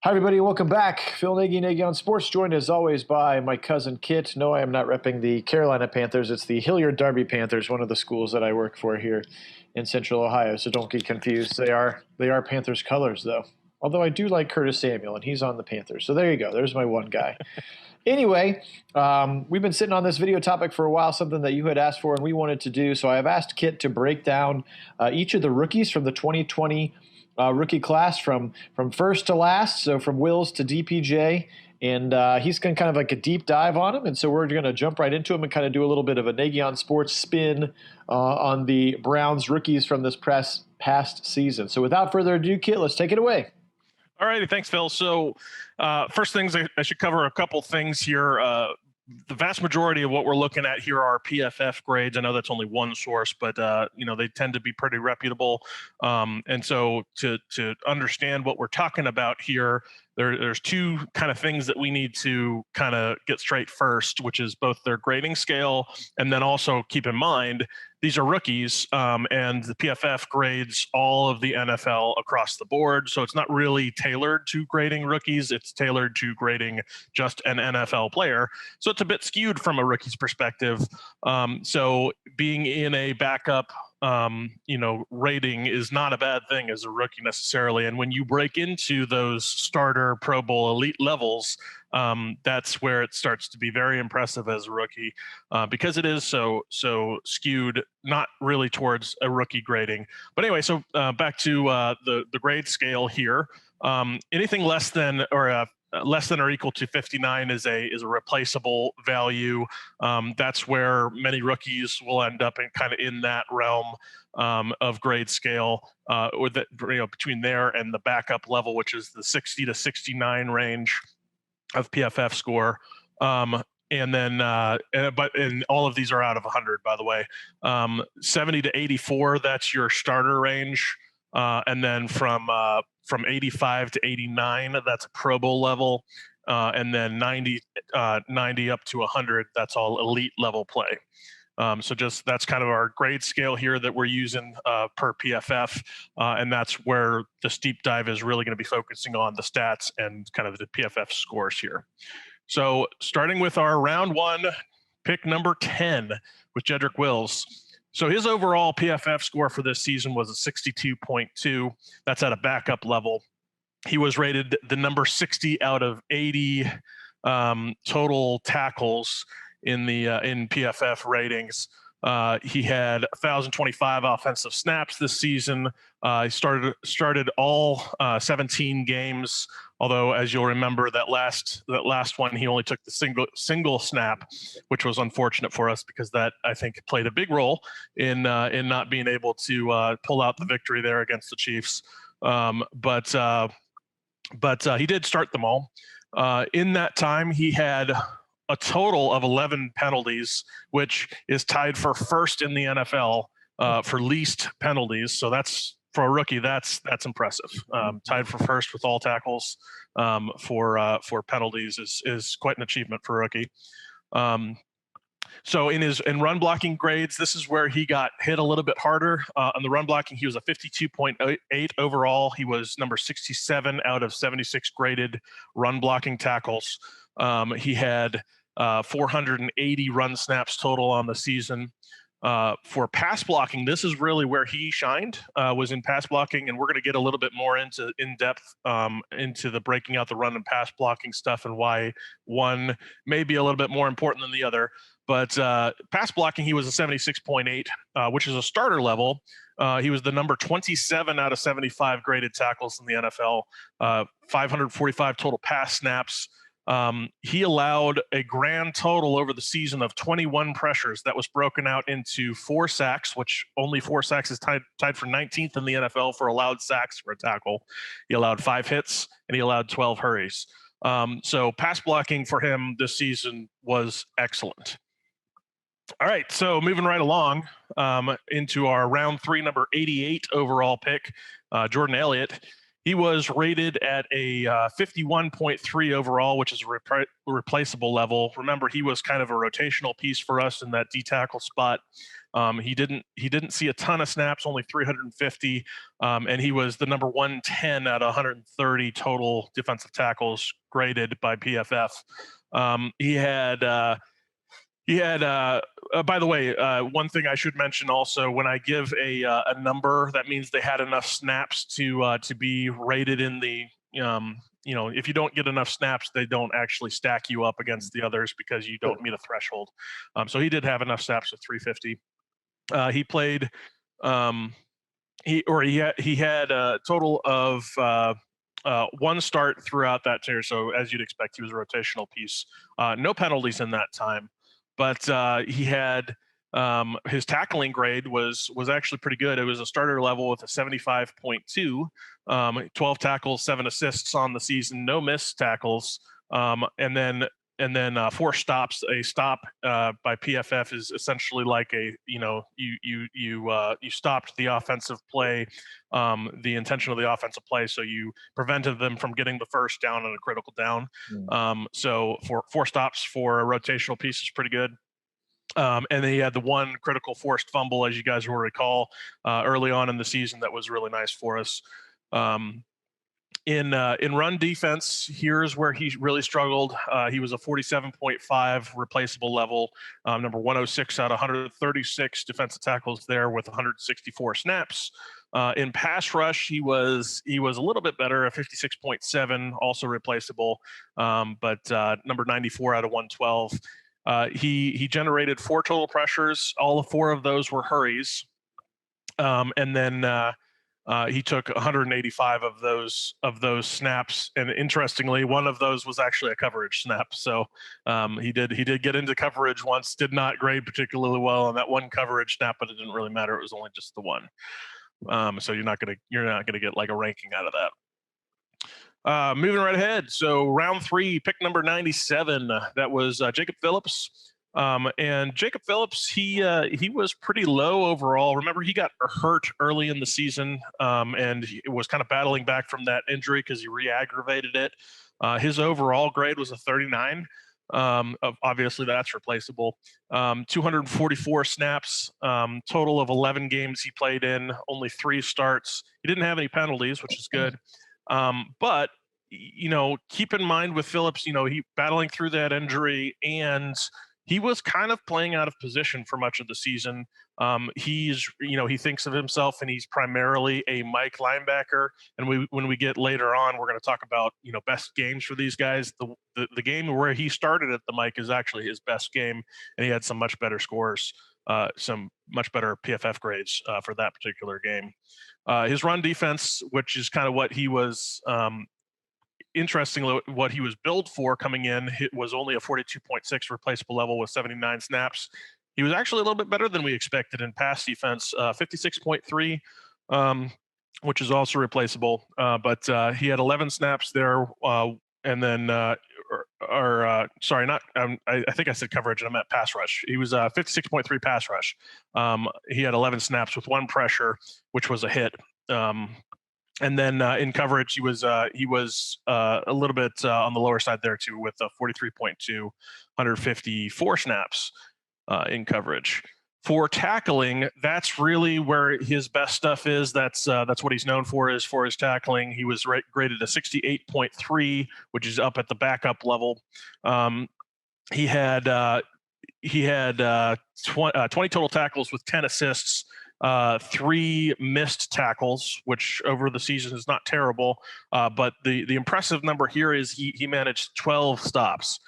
Hi, everybody. Welcome back. Phil Nagy on Sports, joined as always by my cousin Kit. No, I am not repping the Carolina Panthers. It's the Hilliard Darby Panthers, one of the schools that I work for here in Central Ohio. So don't get confused. They are Panthers colors, though. Although I do like Curtis Samuel, and he's on the Panthers. So there you go. There's my one guy. Anyway, we've been sitting on this video topic for a while, something that you had asked for and we wanted to do. So I have asked Kit to break down each of the rookies from the 2020 rookie class from first to last, so from Wills to DPJ. And he's going to kind of like a deep dive on him. And so we're going to jump right into him and kind of do a little bit of a Nagy on Sports spin on the Browns rookies from this past season. So without further ado, Kit, let's take it away. All righty, thanks, Phil. So first things, I should cover a couple things here. The vast majority of what we're looking at here are PFF grades. I know that's only one source, but they tend to be pretty reputable. And so to understand what we're talking about here, there's two kind of things that we need to kind of get straight first, which is both their grading scale, and then also keep in mind these are rookies, and the PFF grades all of the NFL across the board. So it's not really tailored to grading rookies. It's tailored to grading just an NFL player. So it's a bit skewed from a rookie's perspective. So being in a backup rating is not a bad thing as a rookie necessarily. And when you break into those starter, Pro Bowl, elite levels, that's where it starts to be very impressive as a rookie, because it is so skewed, not really towards a rookie grading. But anyway, so back to the grade scale here. Anything less than or equal to 59 is a replaceable value. That's where many rookies will end up in that realm of grade scale, or between there and the backup level, which is the 60 to 69 range of PFF score. And then, but all of these are out of 100, by the way. 70 to 84, that's your starter range. And then from 85 to 89, that's a Pro Bowl level. And then 90 up to 100, that's all elite level play. So that's kind of our grade scale here that we're using per PFF. And that's where the steep dive is really going to be focusing on the stats and kind of the PFF scores here. So starting with our round one, pick number 10 with Jedrick Wills. So his overall PFF score for this season was a 62.2. That's at a backup level. He was rated the number 60 out of 80 total tackles in PFF ratings. He had 1,025 offensive snaps this season. He started all 17 games. Although, as you'll remember, that last one, he only took the single snap, which was unfortunate for us because that, I think, played a big role in not being able to pull out the victory there against the Chiefs. But he did start them all. In that time, he had a total of 11 penalties, which is tied for first in the NFL for least penalties. So that's, for a rookie, that's impressive. Tied for first with all tackles for penalties is quite an achievement for a rookie. So in run blocking grades, this is where he got hit a little bit harder. On the run blocking, he was a 52.8 overall. He was number 67 out of 76 graded run blocking tackles. He had 480 run snaps total on the season. For pass blocking, this is really where he shined, was in pass blocking, and we're going to get a little bit more in depth into the breaking out the run and pass blocking stuff and why one may be a little bit more important than the other. But pass blocking, he was a 76.8, which is a starter level. He was the number 27 out of 75 graded tackles in the NFL, 545 total pass snaps. He allowed a grand total over the season of 21 pressures. That was broken out into 4 sacks, which only 4 sacks is tied for 19th in the NFL for allowed sacks for a tackle. He allowed 5 hits, and he allowed 12 hurries. So pass blocking for him this season was excellent. All right, so moving right along into our round 3, number 88 overall pick, Jordan Elliott. He was rated at a 51.3 overall, which is a replaceable level. Remember, he was kind of a rotational piece for us in that D tackle spot. He didn't see a ton of snaps, only 350, and he was the number 110 out of 130 total defensive tackles graded by PFF. He had, by the way, one thing I should mention also: when I give a number, that means they had enough snaps to be rated in the. If you don't get enough snaps, they don't actually stack you up against the others because you don't meet a threshold. So he did have enough snaps with 350. He played. He had a total of one start throughout that tier. So as you'd expect, he was a rotational piece. No penalties in that time, but he had his tackling grade was actually pretty good. It was a starter level with a 75.2, 12 tackles, 7 assists on the season, no missed tackles, and then 4 stops. A stop by PFF is essentially like you stopped the offensive play, the intention of the offensive play, so you prevented them from getting the first down on a critical down. So for 4 stops for a rotational piece is pretty good. And then he had the one critical forced fumble, as you guys will recall, early on in the season that was really nice for us. In run defense, here's where he really struggled. He was a 47.5 replaceable level, number 106 out of 136 defensive tackles there with 164 snaps. In pass rush, he was a little bit better, a 56.7, also replaceable, but number 94 out of 112. He generated 4 total pressures. All 4 of those were hurries, and then. He took 185 of those snaps, and interestingly, one of those was actually a coverage snap. So he did get into coverage once. Did not grade particularly well on that one coverage snap, but it didn't really matter. It was only just the one. So you're not gonna get like a ranking out of that. Moving right ahead. So round 3, pick number 97. That was Jacob Phillips. And Jacob Phillips, he was pretty low overall. Remember, he got hurt early in the season, and he was kind of battling back from that injury because he re-aggravated it. His overall grade was a 39. Obviously, that's replaceable. 244 snaps, total of 11 games he played in, only 3 starts. He didn't have any penalties, which is good. But keep in mind with Phillips, he battling through that injury, and he was kind of playing out of position for much of the season. He thinks of himself, and he's primarily a Mike linebacker. And when we get later on, we're going to talk about best games for these guys. The game where he started at the Mike is actually his best game, and he had some much better scores, some much better PFF grades for that particular game. His run defense, which is kind of what he was. Interestingly, what he was billed for coming in, it was only a 42.6 replaceable level with 79 snaps. He was actually a little bit better than we expected in pass defense, 56.3, which is also replaceable. But he had 11 snaps there, and then, sorry, not. I think I said coverage, and I meant pass rush. He was 56.3 pass rush. He had 11 snaps with 1 pressure, which was a hit. And then in coverage, he was a little bit on the lower side there too, with a 43.2, 154 snaps in coverage. For tackling, that's really where his best stuff is. That's what he's known for, is for his tackling. He was graded a 68.3, which is up at the backup level. He had 20 total tackles with 10 assists. 3 missed tackles, which over the season is not terrible. But the impressive number here is he managed 12 stops.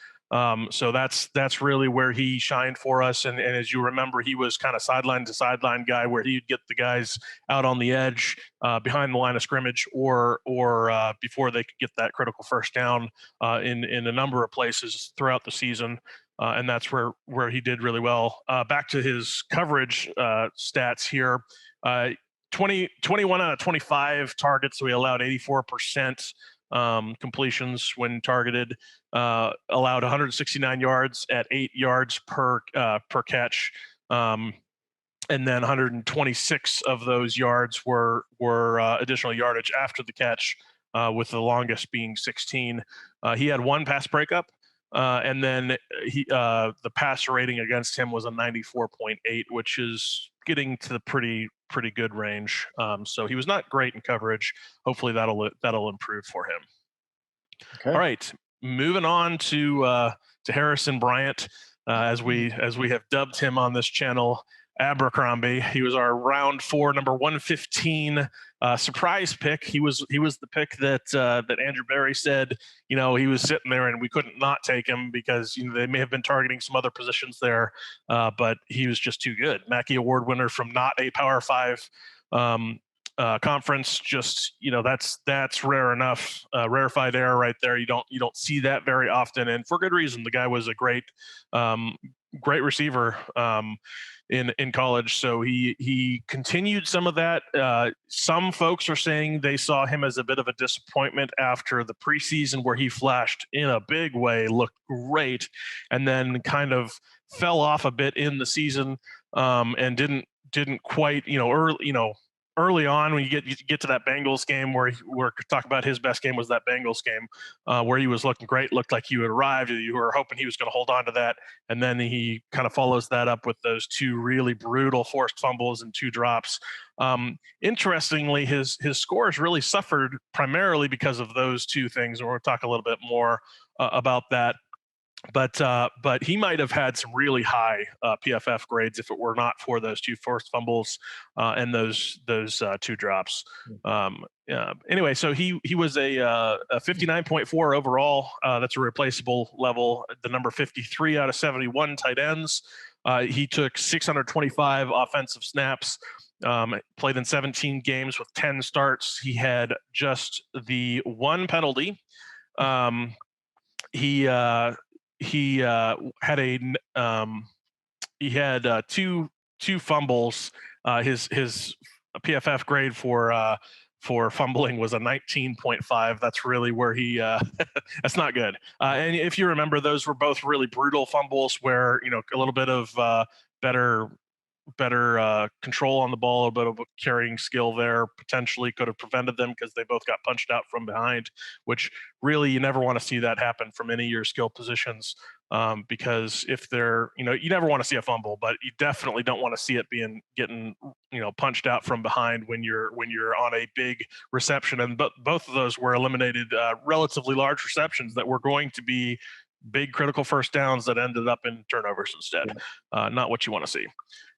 So that's really where he shined for us. And as you remember, he was kind of sideline to sideline guy, where he'd get the guys out on the edge, behind the line of scrimmage, or before they could get that critical first down in a number of places throughout the season. And that's where he did really well. Back to his coverage stats here, 21 out of 25 targets, so he allowed 84% completions when targeted, allowed 169 yards at 8 yards per catch, and then 126 of those yards were additional yardage after the catch. with the longest being 16. He had one pass breakup, and then the passer rating against him was a 94.8, which is getting to the pretty good range. So he was not great in coverage. Hopefully that'll improve for him. Okay. All right, moving on to Harrison Bryant, as we have dubbed him on this channel, Abercrombie. He was our round 4, number 115 surprise pick. He was the pick that Andrew Berry said, he was sitting there and we couldn't not take him because they may have been targeting some other positions there, but he was just too good. Mackey Award winner from not a Power 5 conference. Just that's rare enough, rarefied air right there. You don't see that very often, and for good reason. The guy was a great receiver in college, so he continued some of that. Some folks are saying they saw him as a bit of a disappointment after the preseason, where he flashed in a big way, looked great, and then kind of fell off a bit in the season, and didn't quite early on, when you get to that Bengals game, where talk about his best game was that Bengals game, where he was looking great, looked like you had arrived. You were hoping he was going to hold on to that, and then he kind of follows that up with those 2 really brutal forced fumbles and 2 drops. Interestingly, his scores really suffered primarily because of those 2 things, and we'll talk a little bit more about that. But he might have had some really high PFF grades if it were not for those 2 forced fumbles and those 2 drops. Anyway, so he was a 59.4 overall. That's a replaceable level. The number 53 out of 71 tight ends. He took 625 offensive snaps. Played in 17 games with 10 starts. He had just the 1 penalty. He had two fumbles. His PFF grade for fumbling was a 19.5. That's really where he that's not good. And if you remember, those were both really brutal fumbles where a little bit of better control on the ball, a bit of a carrying skill there potentially could have prevented them, because they both got punched out from behind, which really you never want to see that happen from any of your skill positions, because if they're you never want to see a fumble, but you definitely don't want to see it getting punched out from behind when you're on a big reception. And both of those were eliminated, relatively large receptions that were going to be big critical first downs that ended up in turnovers instead. Not what you want to see.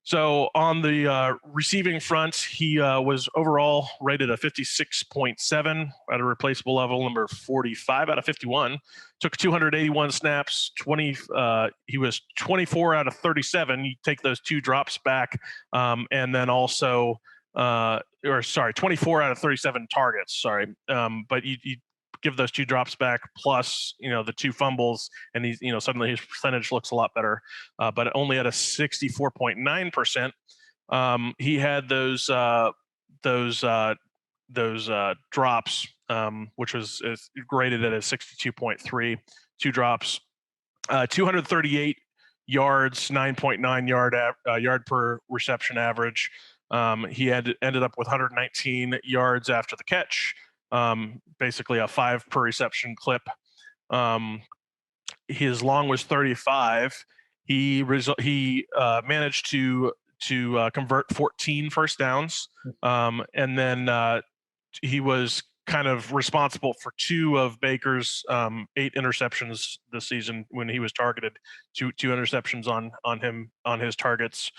So on the receiving front, he was overall rated a 56.7 at a replaceable level, number 45 out of 51. Took 281 snaps. He was 24 out of 37. You take those 2 drops back, and then also, 24 out of 37 targets. Sorry, but you give those 2 drops back plus the 2 fumbles, and he's suddenly his percentage looks a lot better, but only at a 64.9%. He had those drops, which was graded at a 62.3. 2 drops, 238 yards, 9.9 yard per reception average. He ended up with 119 yards after the catch. Basically a 5 per reception clip. His long was 35. He managed to convert 14 first downs, and then he was kind of responsible for 2 of Baker's 8 interceptions this season when he was targeted. 2 interceptions on his targets.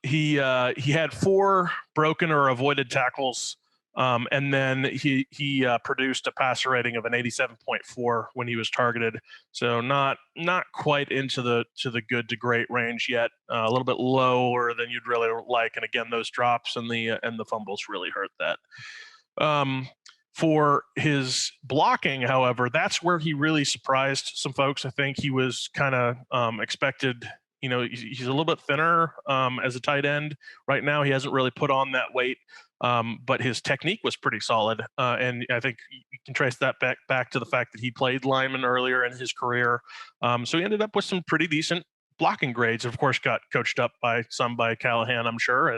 He had 4 broken or avoided tackles. And then he produced a passer rating of an 87.4 when he was targeted. So not quite into the good to great range yet. A little bit lower than you'd really like. And again, those drops and the fumbles really hurt that. For his blocking, however, that's where he really surprised some folks. I think he was kind of expected. He's a little bit thinner as a tight end right now. He hasn't really put on that weight. But his technique was pretty solid, and I think you can trace that back to the fact that he played lineman earlier in his career. So he ended up with some pretty decent blocking grades, of course, got coached up by Callahan, I'm sure,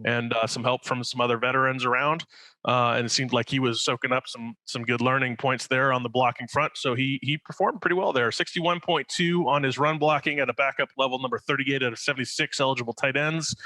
and some help from some other veterans around. And it seemed like he was soaking up some good learning points there on the blocking front. So he performed pretty well there. 61.2 on his run blocking at a backup level, number 38 out of 76 eligible tight ends.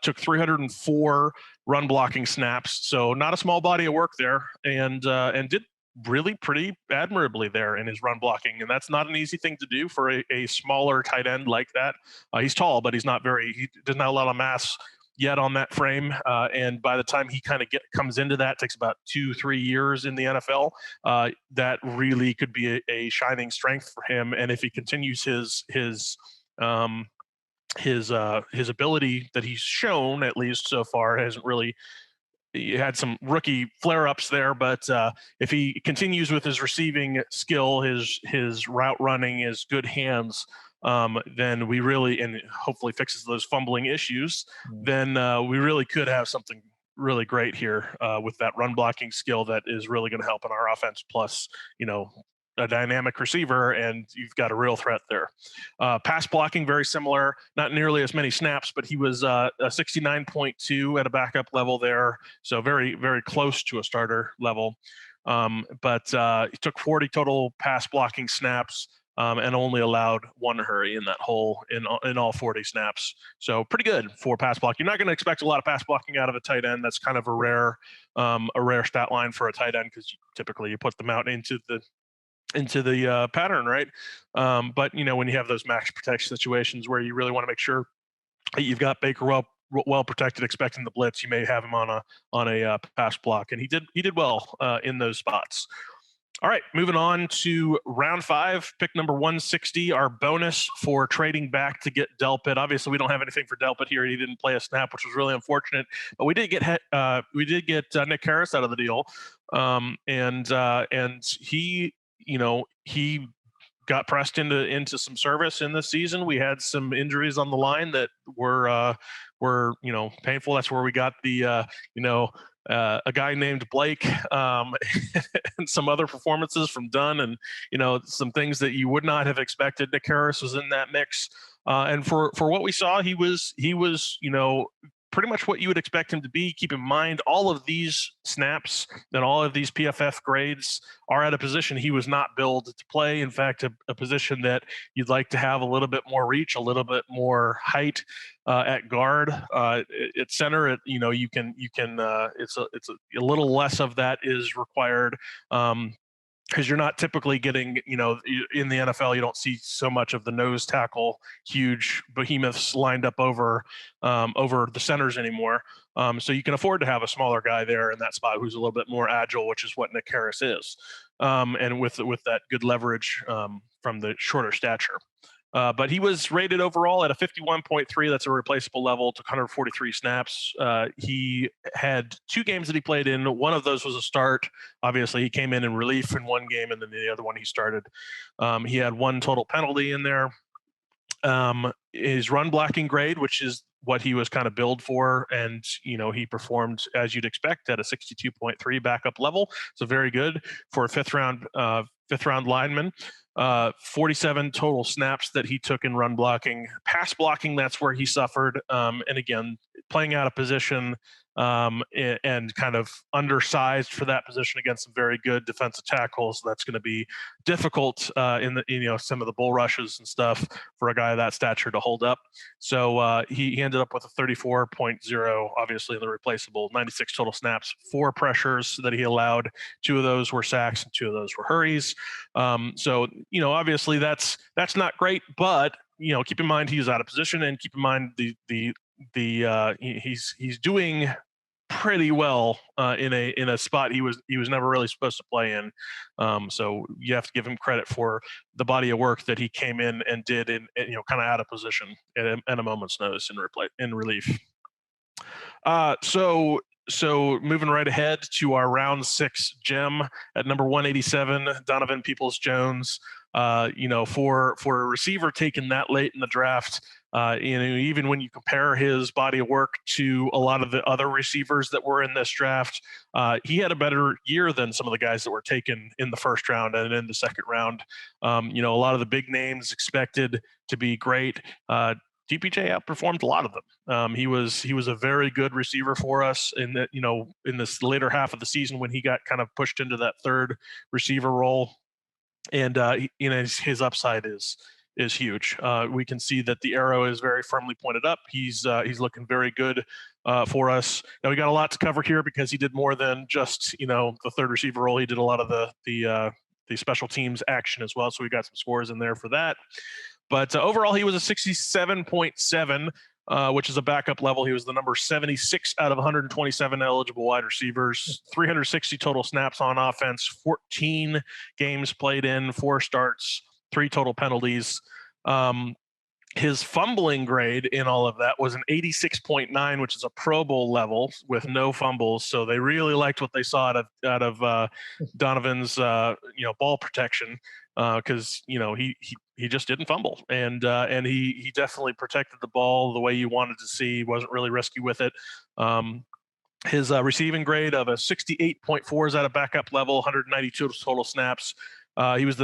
Took 304 run blocking snaps. So not a small body of work there, and did really pretty admirably there in his run blocking. And that's not an easy thing to do for a smaller tight end like that. He's tall, but he doesn't have a lot of mass yet on that frame. And by the time he kind of comes into that, it takes about 2-3 years in the NFL. That really could be a shining strength for him. And if he continues his ability that he's shown, at least so far, hasn't really. He had some rookie flare-ups there, but if he continues with his receiving skill, his route running, his good hands, then we really, and hopefully fixes those fumbling issues, then we really could have something really great here with that run blocking skill that is really going to help in our offense. Plus, a dynamic receiver, and you've got a real threat there. Pass blocking, very similar, not nearly as many snaps, but he was a 69.2 at a backup level there. So very, very close to a starter level. But he took 40 total pass blocking snaps and only allowed one hurry in that whole, in all 40 snaps. So pretty good for pass block. You're not going to expect a lot of pass blocking out of a tight end. That's kind of a rare stat line for a tight end, because typically you put them out into the pattern, right? But when you have those max protection situations where you really want to make sure that you've got Baker well protected, expecting the blitz, you may have him on a pass block, and he did well in those spots. All right, moving on to round 5, pick number 160, our bonus for trading back to get Delpit. Obviously, we don't have anything for Delpit here. He didn't play a snap, which was really unfortunate. But we did get Nick Harris out of the deal, and he got pressed into some service in this season. We had some injuries on the line that were painful. That's where we got the a guy named Blake and some other performances from Dunn, and some things that you would not have expected. Nick Harris was in that mix, and for what we saw, he was pretty much what you would expect him to be. Keep in mind, all of these snaps and all of these PFF grades are at a position he was not billed to play. In fact, a position that you'd like to have a little bit more reach, a little bit more height at guard. At center, you can. It's a little less of that is required. Because you're not typically getting, in the NFL, you don't see so much of the nose tackle, huge behemoths lined up over the centers anymore. So you can afford to have a smaller guy there in that spot who's a little bit more agile, which is what Nick Harris is, and with that good leverage from the shorter stature. But he was rated overall at a 51.3. That's a replaceable level. Took 143 snaps. He had 2 games that he played in. One of those was a start. Obviously, he came in relief in one game, and then the other one he started. He had 1 total penalty in there. His run blocking grade, which is what he was kind of billed for, and he performed as you'd expect at a 62.3 backup level. So very good for a fifth round lineman. 47 total snaps that he took in run blocking. Pass blocking, that's where he suffered. And again, playing out of position and kind of undersized for that position against some very good defensive tackles. That's going to be difficult in the some of the bull rushes and stuff for a guy of that stature to hold up. So he ended up with a 34.0, obviously in the replaceable, 96 total snaps, 4 pressures that he allowed. 2 of those were sacks and 2 of those were hurries. So obviously that's not great, but keep in mind he's out of position, and keep in mind he's doing pretty well in a spot he was never really supposed to play in. So you have to give him credit for the body of work that he came in and did in kind of out of position at a moment's notice in relief. So moving right ahead to our round 6 gem at number 187, Donovan Peoples-Jones. For a receiver taken that late in the draft, even when you compare his body of work to a lot of the other receivers that were in this draft, he had a better year than some of the guys that were taken in the first round and in the second round. A lot of the big names expected to be great. DPJ outperformed a lot of them. He was a very good receiver for us in that, in this later half of the season when he got kind of pushed into that third receiver role. And his upside is huge. We can see that the arrow is very firmly pointed up. He's looking very good for us. Now we got a lot to cover here because he did more than just the third receiver role. He did a lot of the special teams action as well. So we got some scores in there for that. But overall, he was a 67.7, which is a backup level. He was the number 76 out of 127 eligible wide receivers, 360 total snaps on offense, 14 games played in, 4 starts, 3 total penalties. His fumbling grade in all of that was an 86.9, which is a Pro Bowl level with no fumbles. So they really liked what they saw out of Donovan's ball protection. Because he just didn't fumble, and he definitely protected the ball the way you wanted to see. He wasn't really risky with it. His receiving grade of a 68.4 is at a backup level, 192 total snaps. He was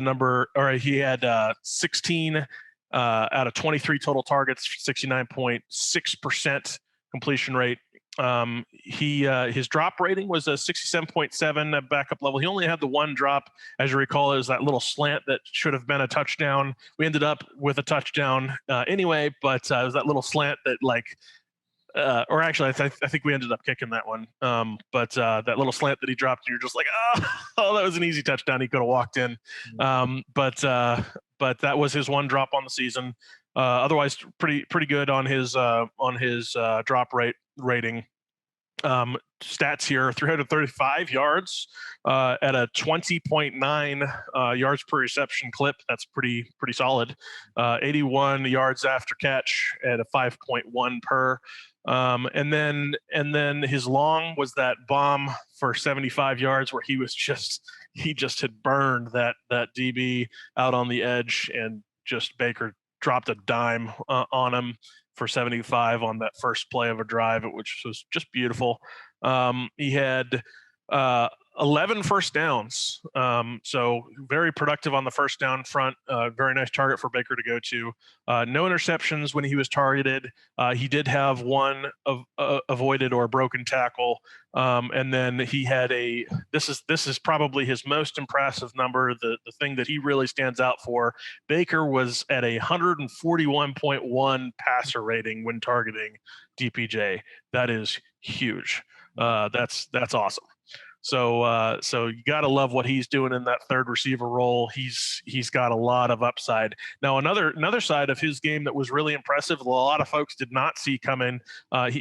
he had 16 out of 23 total targets, 69.6% completion rate. His drop rating was a 67.7 at backup level. He only had the one drop, as you recall, is that little slant that should have been a touchdown. We ended up with a touchdown anyway, but it was that little slant that I think we ended up kicking that one. But that little slant that he dropped, and you're just like, oh, that was an easy touchdown. He could have walked in. But that was his one drop on the season. Otherwise, pretty good on his drop rating. Stats here: 335 yards at a 20.9 yards per reception clip. That's pretty solid. 81 yards after catch at a 5.1 per. And then his long was that bomb for 75 yards where he just had burned that DB out on the edge, and just Baker dropped a dime on him for 75 on that first play of a drive, which was just beautiful. He had 11 first downs. So very productive on the first down front. Very nice target for Baker to go to. No interceptions when he was targeted. He did have one avoided or broken tackle. And then he had this is probably his most impressive number. The thing that he really stands out for. Baker was at a 141.1 passer rating when targeting DPJ. That is huge. That's awesome. So you got to love what he's doing in that third receiver role. He's got a lot of upside. Now another side of his game that was really impressive, a lot of folks did not see coming.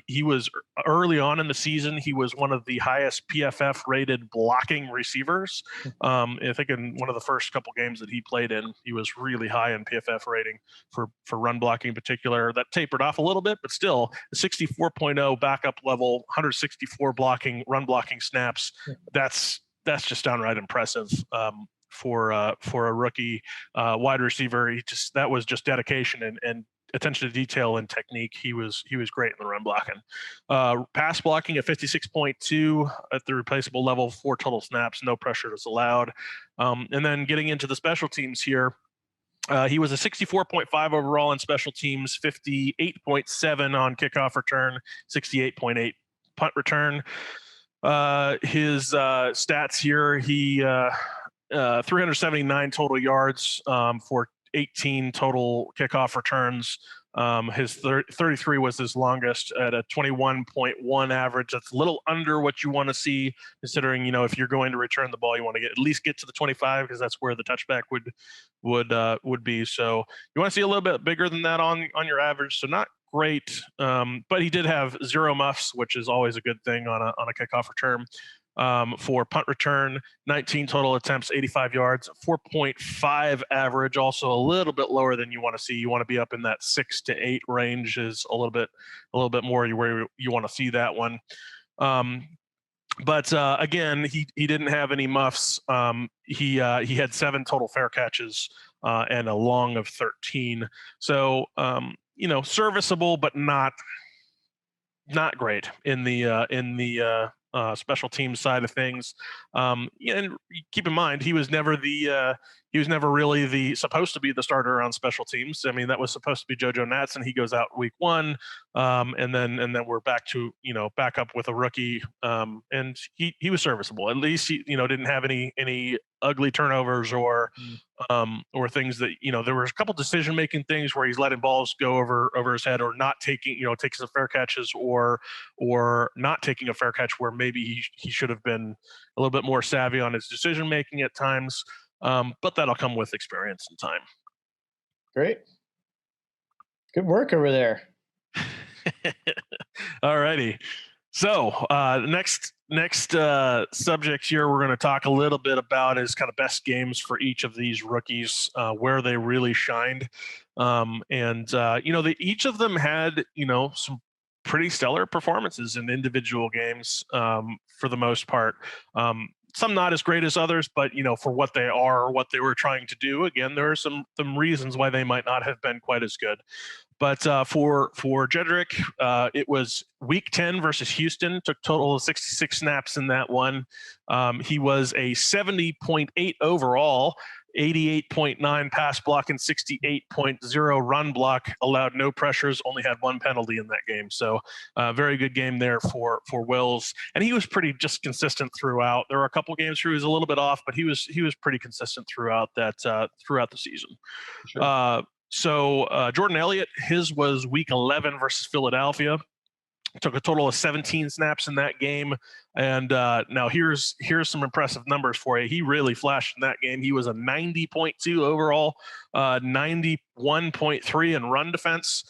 He was early on in the season. He was one of the highest PFF rated blocking receivers. I think in one of the first couple games that he played in, he was really high in PFF rating for run blocking in particular. That tapered off a little bit, but still 64.0 backup level, 164 run blocking snaps. That's just downright impressive for a rookie wide receiver. That was just dedication and attention to detail and technique. He was great in the run blocking. Pass blocking at 56.2 at the replaceable level, 4 total snaps, no pressure is allowed. And then getting into the special teams here. He was a 64.5 overall in special teams, 58.7 on kickoff return, 68.8 punt return. His stats here, he 379 total yards for 18 total kickoff returns. His 33 was his longest at a 21.1 average. That's a little under what you want to see, considering if you're going to return the ball, you want to at least get to the 25 because that's where the touchback would be. So you want to see a little bit bigger than that on your average. So not great, but he did have 0 muffs, which is always a good thing on a kickoff return. For punt return, 19 total attempts, 85 yards, 4.5 average, also a little bit lower than you want to see. You want to be up in that 6 to 8 range, is a little bit more where you want to see that one. But again, he didn't have any muffs. He had 7 total fair catches and a long of 13. So serviceable, but not great in the special teams side of things. And keep in mind, he was never really supposed to be the starter on special teams. I mean, that was supposed to be JoJo Natson. He goes out week 1, and then we're back to back up with a rookie. And he was serviceable. At least he didn't have any ugly turnovers or things that there was a couple decision making things where he's letting balls go over his head, or not taking some fair catches, or not taking a fair catch where maybe he should have been a little bit more savvy on his decision making at times. But that'll come with experience and time. Great. Good work over there. All righty. So next subject here we're going to talk a little bit about is kind of best games for each of these rookies, where they really shined. Each of them had some pretty stellar performances in individual games, for the most part. Some not as great as others, but for what they are or what they were trying to do, again, there are some reasons why they might not have been quite as good. But for Jedrick, it was week 10 versus Houston, took total of 66 snaps in that one. He was a 70.8 overall, 88.9 pass block, and 68.0 run block, allowed no pressures, only had 1 penalty in that game. So very good game there for Wills. And he was pretty just consistent throughout. There were a couple games where he was a little bit off, but he was pretty consistent throughout the season. Sure. So Jordan Elliott, his was week 11 versus Philadelphia. Took a total of 17 snaps in that game. And now here's some impressive numbers for you. He really flashed in that game. He was a 90.2 overall, 91.3 in run defense,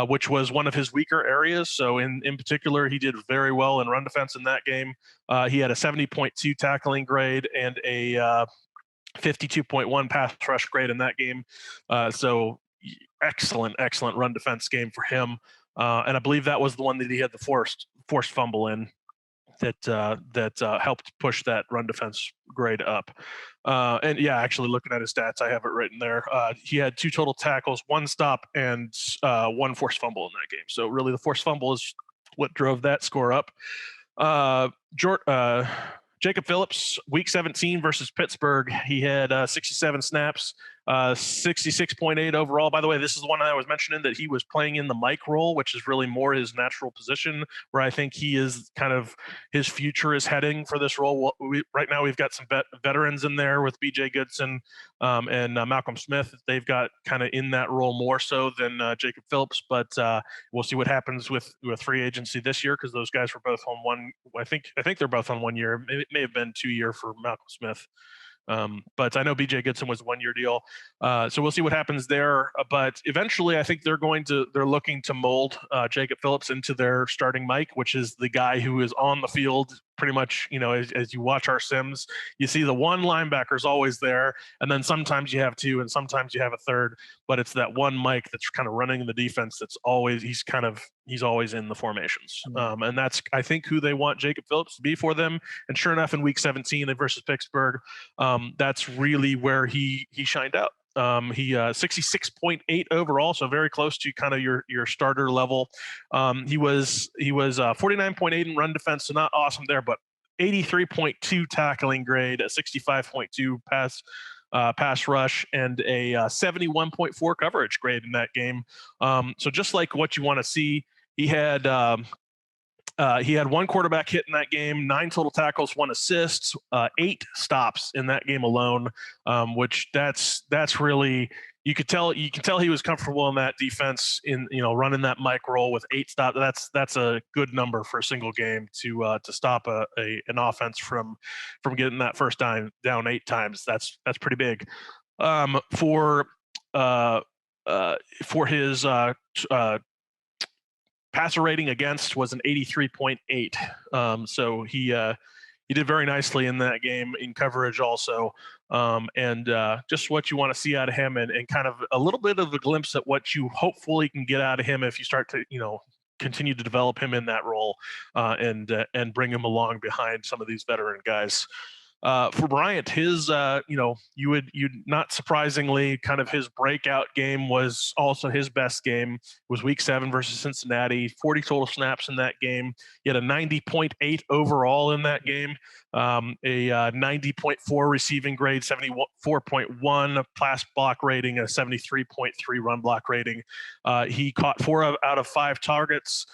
which was one of his weaker areas. So in particular, he did very well in run defense in that game. He had a 70.2 tackling grade and a 52.1 pass rush grade in that game. So excellent run defense game for him. And I believe that was the one that he had the forced fumble in that helped push that run defense grade up. And yeah, actually looking at his stats, I have it written there. He had 2 total tackles, 1 stop, and 1 forced fumble in that game. So really the forced fumble is what drove that score up. Jacob Phillips, week 17 versus Pittsburgh, he had 67 snaps, 66.8 overall. By the way, this is the one I was mentioning that he was playing in the Mike role, which is really more his natural position, where I think he is kind of his future is heading for this role. Right now, we've got some veterans in there with B.J. Goodson and Malcolm Smith. They've got kind of in that role more so than Jacob Phillips, but we'll see what happens with free agency this year, because those guys were both on one. I think they're both on 1 year. It may have been 2 year for Malcolm Smith. But I know B.J. Goodson was a 1 year deal. So we'll see what happens there. But eventually, I think they're looking to mold Jacob Phillips into their starting Mike, which is the guy who is on the field pretty much, as you watch our sims, you see the one linebacker is always there. And then sometimes you have 2 and sometimes you have a third, but it's that one Mike that's kind of running the defense. That's always, he's always in the formations. And that's, I think, who they want Jacob Phillips to be for them. And sure enough, in week 17 versus Pittsburgh, that's really where he shined out. He 66.8 overall, so very close to kind of your starter level. He was 49.8 in run defense, so not awesome there, but 83.2 tackling grade, a 65.2 pass rush, and a 71.4 coverage grade in that game. So just like what you want to see, he had 1 quarterback hit in that game, 9 total tackles, 1 assist, 8 stops in that game alone, which that's really, you can tell he was comfortable in that defense in running that Mike role with 8 stops. That's a good number for a single game to stop an offense from getting that first down 8 times. That's pretty big. For his passer rating against was an 83.8. So he did very nicely in that game in coverage also. And just what you want to see out of him, and kind of a little bit of a glimpse at what you hopefully can get out of him if you start to, continue to develop him in that role, and bring him along behind some of these veteran guys. For Bryant, his you'd not surprisingly, kind of his breakout game was also his best game. It was Week 7 versus Cincinnati. 40 total snaps in that game. He had a 90.8 overall in that game, a 90.4 receiving grade, 74.1 pass block rating, a 73.3 run block rating. He caught 4 out of 5 targets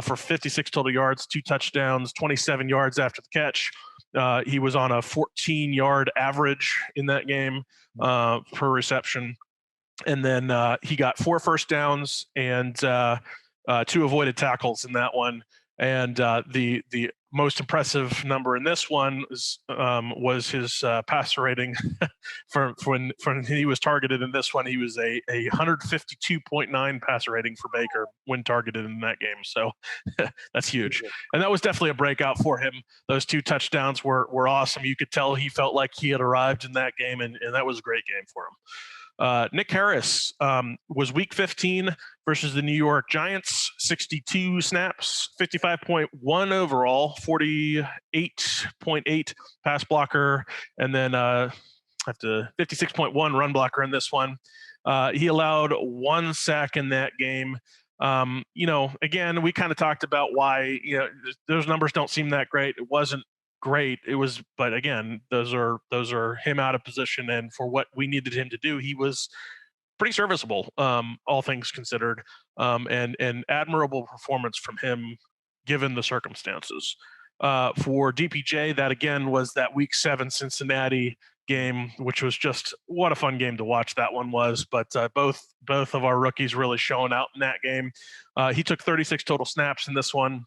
for 56 total yards, 2 touchdowns, 27 yards after the catch. He was on a 14-yard average in that game per reception. And then he got 4 first downs and 2 avoided tackles in that one. And the most impressive number in this one was his passer rating. for when he was targeted in this one, he was a 152.9 passer rating for Baker when targeted in that game. So that's huge. And that was definitely a breakout for him. Those 2 touchdowns were awesome. You could tell he felt like he had arrived in that game, and that was a great game for him. Nick Harris was Week 15 versus the New York Giants. 62 snaps, 55.1 overall, 48.8 pass blocker, and then 56.1 run blocker in this one. He allowed 1 sack in that game. Again, we kind of talked about why those numbers don't seem that great. It wasn't great. But again, those are him out of position, and for what we needed him to do, he was pretty serviceable, all things considered, and admirable performance from him given the circumstances. For DPJ, that again was that Week 7 Cincinnati game, which was just what a fun game to watch that one was. But both of our rookies really showing out in that game. He took 36 total snaps in this one,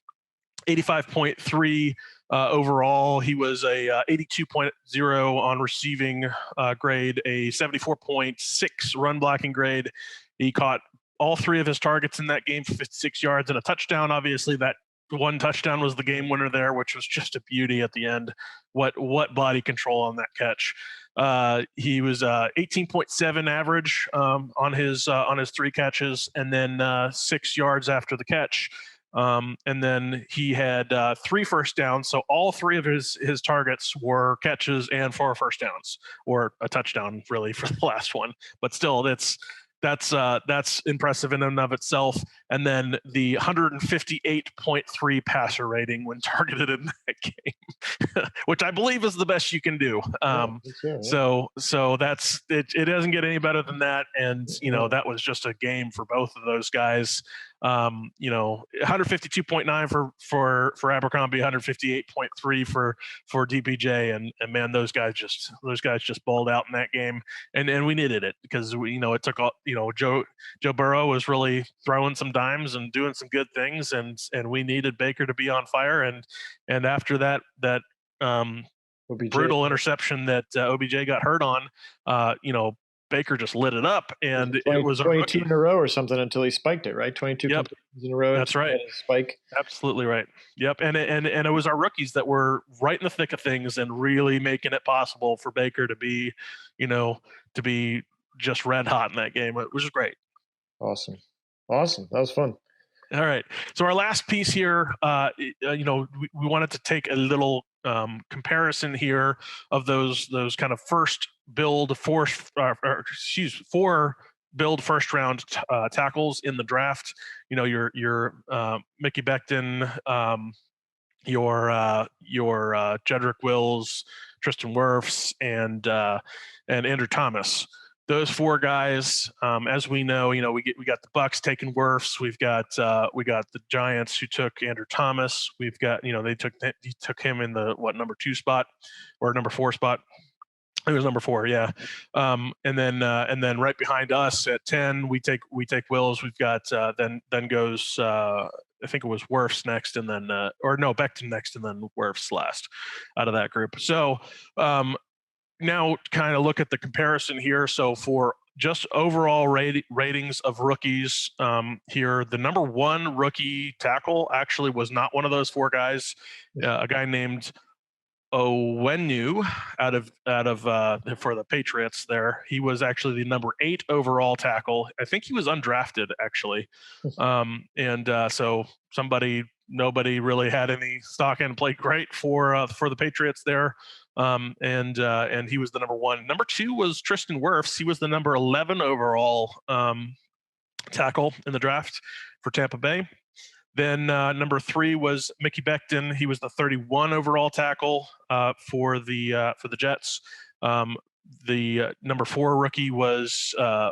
85.3 overall. He was a 82.0 on receiving grade, a 74.6 run blocking grade. He caught all 3 of his targets in that game for 56 yards and a touchdown. Obviously, that 1 touchdown was the game winner there, which was just a beauty at the end. What body control on that catch. He was 18.7 average on his 3 catches, and then 6 yards after the catch. And then he had 3 first downs. So all 3 of his targets were catches and 4 first downs, or a touchdown really for the last one. But still, that's impressive in and of itself. And then the 158.3 passer rating when targeted in that game, which I believe is the best you can do. So that's it. It doesn't get any better than that. And that was just a game for both of those guys. 152.9 for Abercrombie, 158.3 for DPJ, and man, those guys just balled out in that game, and we needed it because it took all, Joe Burrow was really throwing some dimes and doing some good things, and we needed Baker to be on fire, and after that brutal interception that OBJ got hurt on, Baker just lit it up, and it was 22 in a row or something until he spiked it, right? 22 yep. in a row. That's right. Spike. Absolutely right. Yep. And it was our rookies that were right in the thick of things and really making it possible for Baker to be, to be just red hot in that game, which is great. Awesome. That was fun. All right. So our last piece here, we wanted to take a little comparison here of those kind of four build first round tackles in the draft. Your Mickey Becton, your Jedrick Wills, Tristan Wirfs, and Andrew Thomas. Those 4 guys, as we know, we got the Bucs taking Wirfs. We've got the Giants who took Andrew Thomas. We've got he took him in the number 2 spot or number 4 spot. It was number 4, yeah. And then right behind us at 10, we take Wills. We've got then goes I think it was Wirfs next, and then Becton next, and then Wirfs last out of that group. So now kind of look at the comparison here. So for just overall ratings of rookies here, the number 1 rookie tackle actually was not one of those 4 guys. A guy named Owenu out of for the Patriots there. He was actually the number 8 overall tackle. I think he was undrafted actually. So nobody really had any stock in, played great for the Patriots there. and he was the number 1. Number 2 was Tristan Wirfs. He was the number 11 overall tackle in the draft for Tampa Bay. Then number 3 was Mickey Becton. He was the 31 overall tackle for the Jets. The number 4 rookie was a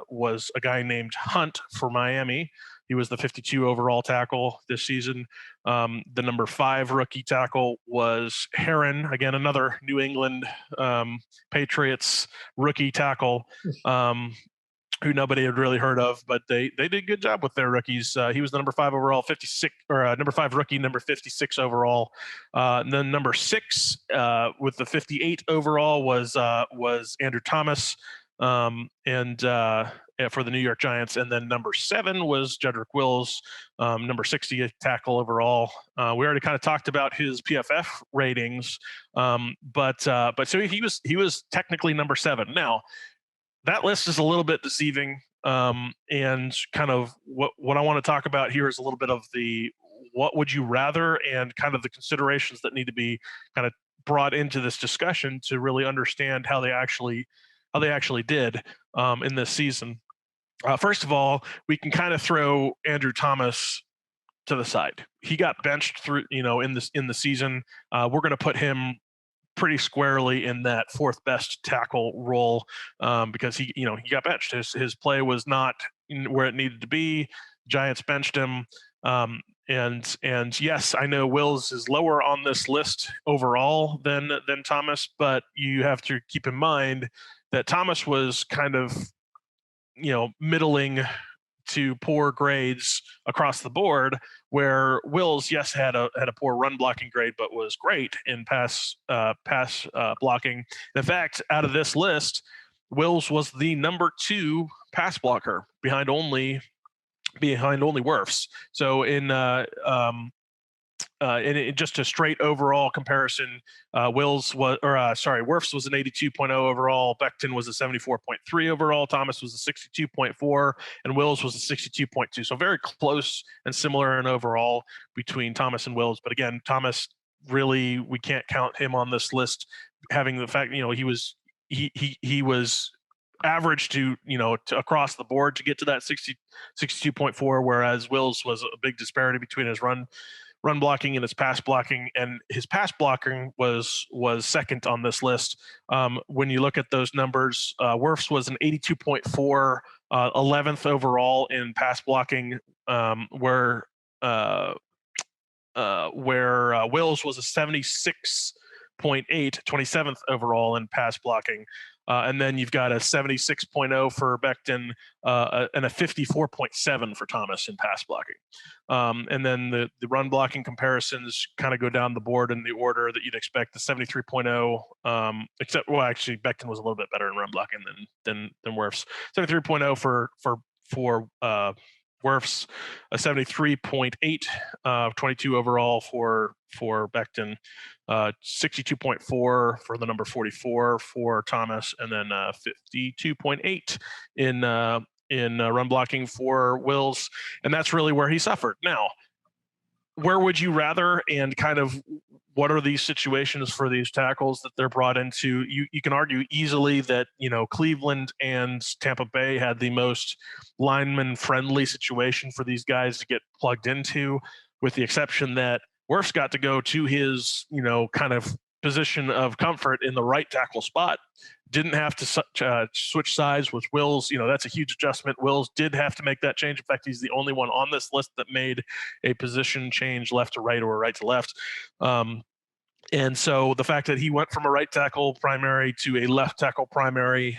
guy named Hunt for Miami. He was the 52 overall tackle this season. The number 5 rookie tackle was Heron, again another New England Patriots rookie tackle, who nobody had really heard of, but they did a good job with their rookies. He was the number 5 overall, 56, or number 5 rookie, number 56 overall. And then number 6 with the 58 overall was Andrew Thomas, and for the New York Giants. And then number 7 was Jedrick Wills, number 60 tackle overall. We already kind of talked about his PFF ratings, but so he was technically number 7. Now, that list is a little bit deceiving, and kind of what I want to talk about here is a little bit of the what would you rather and kind of the considerations that need to be kind of brought into this discussion to really understand how they actually did in this season. First of all, we can kind of throw Andrew Thomas to the side. He got benched through in the season. We're going to put him pretty squarely in that 4th best tackle role, because he got benched. His play was not where it needed to be. Giants benched him. And yes, I know Wills is lower on this list overall than Thomas, but you have to keep in mind that Thomas was kind of middling to poor grades across the board, where Wills, yes, had a poor run blocking grade, but was great in pass blocking. In fact, out of this list, Wills was the number 2 pass blocker behind only Wirfs. So in just a straight overall comparison, Wirfs was an 82.0 overall, Becton was a 74.3 overall, Thomas was a 62.4, and Wills was a 62.2. So very close and similar in overall between Thomas and Wills. But again, Thomas, really, we can't count him on this list, having the fact he was average to across the board to get to that 62.4, whereas Wills was a big disparity between his run blocking and his pass blocking, and his pass blocking was second on this list. When you look at those numbers, Wirfs was an 82.4, 11th overall in pass blocking, where Wills was a 76.8, 27th overall in pass blocking. And then you've got a 76.0 for Becton, and a 54.7 for Thomas in pass blocking. And then the run blocking comparisons kind of go down the board in the order that you'd expect. The 73.0, except, well, actually Becton was a little bit better in run blocking than Wirfs. 73.0 for Wirfs, a 73.8, 22 overall for Becton, 62.4 for the number 44 for Thomas, and then 52.8 in run blocking for Wills, and that's really where he suffered. Now, where would you rather, and kind of what are these situations for these tackles that they're brought into? You can argue easily that Cleveland and Tampa Bay had the most lineman friendly situation for these guys to get plugged into, with the exception that Wirfs got to go to his kind of position of comfort in the right tackle spot. Didn't have to switch sides with Wills. That's a huge adjustment. Wills did have to make that change. In fact, he's the only one on this list that made a position change left to right or right to left. And so the fact that he went from a right tackle primary to a left tackle primary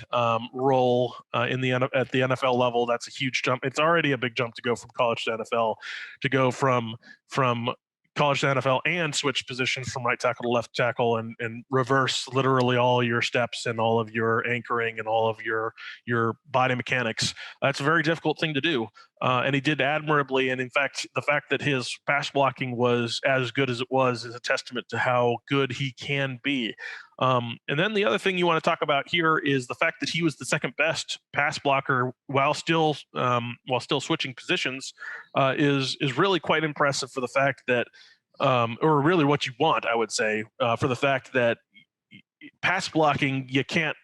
role at the NFL level, that's a huge jump. It's already a big jump to go from college to NFL, to go from college to NFL and switch positions from right tackle to left tackle, and reverse literally all your steps and all of your anchoring and all of your body mechanics. That's a very difficult thing to do. And he did admirably. And in fact, the fact that his pass blocking was as good as it was is a testament to how good he can be. And then the other thing you want to talk about here is the fact that he was the second best pass blocker while still switching positions, is really quite impressive, for the fact that, or really what you want, I would say, for the fact that pass blocking, you can't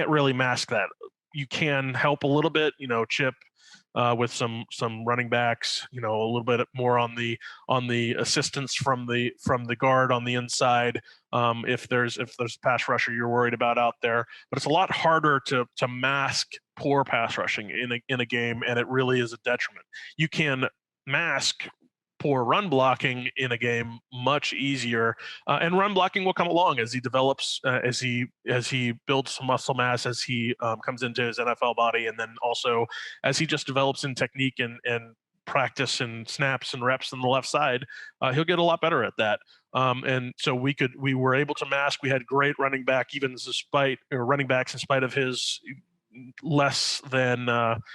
really mask that. You can help a little bit, chip with some running backs, a little bit more on the assistance from the guard on the inside. If there's a pass rusher you're worried about out there, but it's a lot harder to mask poor pass rushing in a game, and it really is a detriment. You can mask poor run blocking in a game much easier, and run blocking will come along as he develops, as he builds some muscle mass, as he comes into his NFL body, and then also as he just develops in technique and practice and snaps and reps on the left side. He'll get a lot better at that. And so we were able to mask. We had great running backs in spite of his less than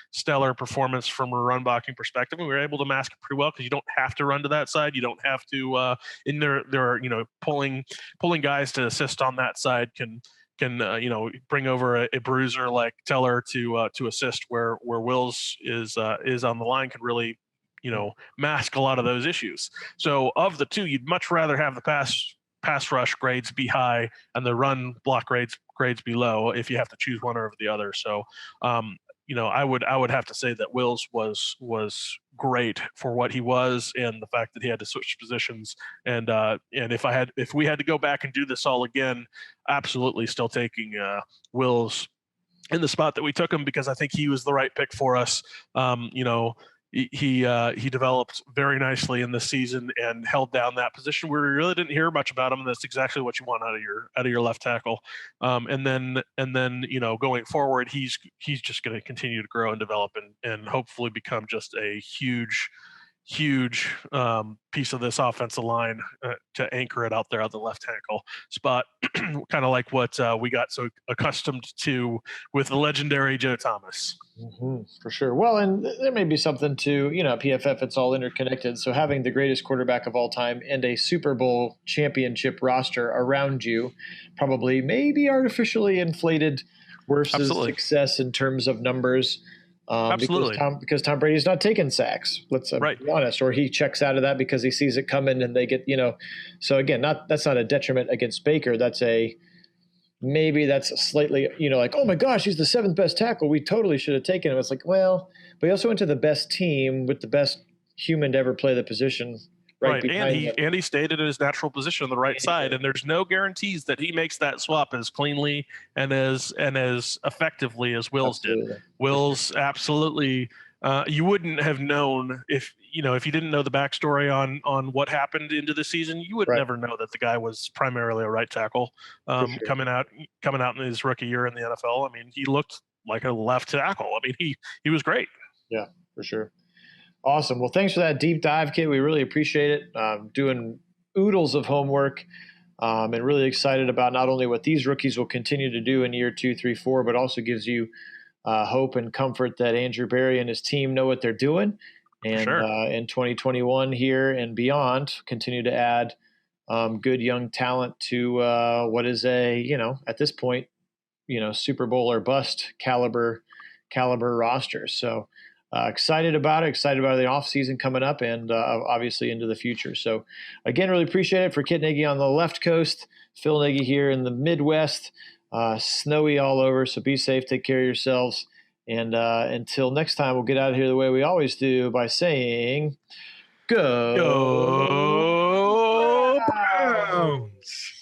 stellar performance from a run blocking perspective. And we were able to mask it pretty well because you don't have to run to that side. You don't have to in there are pulling guys to assist on that side can bring over a bruiser like Teller to assist where Wills is on the line, can really mask a lot of those issues. So of the two, you'd much rather have the pass rush grades be high and the run block grades be low if you have to choose one over the other. So I would have to say that Wills was great for what he was, and the fact that he had to switch positions. And if we had to go back and do this all again, absolutely still taking Wills in the spot that we took him, because I think he was the right pick for us. He developed very nicely in this season and held down that position where we really didn't hear much about him. And that's exactly what you want out of your left tackle. And then going forward, he's just going to continue to grow and develop and hopefully become just a huge piece of this offensive line to anchor it out there on the left tackle spot, kind of like what we got so accustomed to with the legendary Joe Thomas. Mm-hmm, for sure. Well, and there may be something to, PFF, it's all interconnected. So having the greatest quarterback of all time and a Super Bowl championship roster around you probably maybe artificially inflated versus success in terms of numbers. Absolutely. Because Tom Brady's not taking sacks. Let's be honest, or he checks out of that because he sees it coming and they get, So again, that's not a detriment against Baker. That's maybe that's slightly, like, oh my gosh, he's the seventh best tackle. We totally should have taken him. It's like, well, but he also went to the best team with the best human to ever play the position. Right. And he stayed in his natural position on the right side. And there's no guarantees that he makes that swap as cleanly and as effectively as Wills did. Wills absolutely. You wouldn't have known if you didn't know the backstory on what happened into the season, you would never know that the guy was primarily a right tackle coming out in his rookie year in the NFL. I mean, he looked like a left tackle. I mean, he was great. Yeah, for sure. Awesome. Well, thanks for that deep dive, Kit. We really appreciate it. Doing oodles of homework and really excited about not only what these rookies will continue to do in year 2, 3, 4, but also gives you hope and comfort that Andrew Berry and his team know what they're doing. And in 2021 here and beyond, continue to add good young talent to what is at this point, Super Bowl or bust caliber roster. So excited about it, excited about the offseason coming up and obviously into the future. So again, really appreciate it. For Kit Nagy on the left coast, Phil Nagy here in the Midwest, snowy all over. So be safe, take care of yourselves. And until next time, we'll get out of here the way we always do by saying, Go Browns!